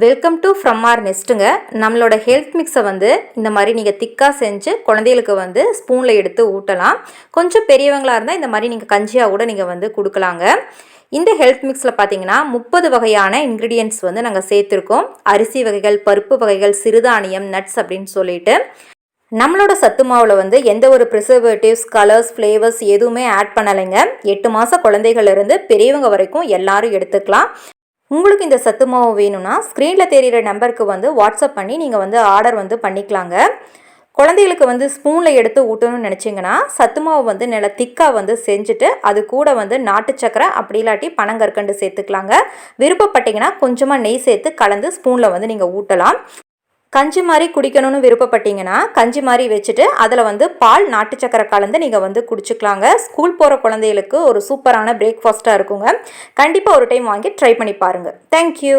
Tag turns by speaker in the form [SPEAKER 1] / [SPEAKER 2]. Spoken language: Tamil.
[SPEAKER 1] வெல்கம் டு ஃப்ரம் ஆர் நெஸ்ட்டுங்க. நம்மளோட ஹெல்த் மிக்ஸை வந்து இந்த மாதிரி நீங்கள் திக்காக செஞ்சு குழந்தைகளுக்கு வந்து ஸ்பூனில் எடுத்து ஊட்டலாம். கொஞ்சம் பெரியவங்களாக இருந்தால் இந்த மாதிரி நீங்கள் கஞ்சியாக கூட நீங்கள் வந்து கொடுக்கலாங்க. இந்த ஹெல்த் மிக்ஸில் பார்த்தீங்கன்னா 30 வகையான இன்க்ரீடியன்ட்ஸ் வந்து நாங்கள் சேர்த்துருக்கோம். அரிசி வகைகள், பருப்பு வகைகள், சிறுதானியம், நட்ஸ் அப்படின்னு சொல்லிட்டு நம்மளோட சத்து மாவில் வந்து எந்த ஒரு ப்ரிசர்வேட்டிவ்ஸ், கலர்ஸ், ஃப்ளேவர்ஸ் எதுவுமே ஆட் பண்ணலைங்க. 8 மாத குழந்தைகள்லேருந்து பெரியவங்க வரைக்கும் எல்லாரும் எடுத்துக்கலாம். உங்களுக்கு இந்த சத்து மாவு வேணும்னா ஸ்க்ரீனில் தெரிகிற நம்பருக்கு வந்து வாட்ஸ்அப் பண்ணி நீங்கள் வந்து ஆர்டர் வந்து பண்ணிக்கலாங்க. குழந்தைகளுக்கு வந்து ஸ்பூனில் எடுத்து ஊட்டணும்னு நினச்சிங்கன்னா சத்து மாவு வந்து நல்லா திக்காக வந்து செஞ்சுட்டு அது கூட வந்து நாட்டு சக்கரை அப்படி இல்லாட்டி பனங்கற்கண்டு சேர்த்துக்கலாங்க. விருப்பப்பட்டீங்கன்னா கொஞ்சமாக நெய் சேர்த்து கலந்து ஸ்பூனில் வந்து நீங்கள் ஊட்டலாம். கஞ்சி மாதிரி குடிக்கணும்னு விருப்பப்பட்டீங்கன்னா கஞ்சி மாதிரி வச்சுட்டு அதில் வந்து பால், நாட்டு சக்கரை கலந்து நீங்கள் வந்து குடிச்சிக்கலாங்க. ஸ்கூல் போகிற குழந்தைகளுக்கு ஒரு சூப்பரான பிரேக்ஃபாஸ்ட்டாக இருக்குங்க. கண்டிப்பாக ஒரு டைம் வாங்கி ட்ரை பண்ணி பாருங்கள். தேங்க்யூ.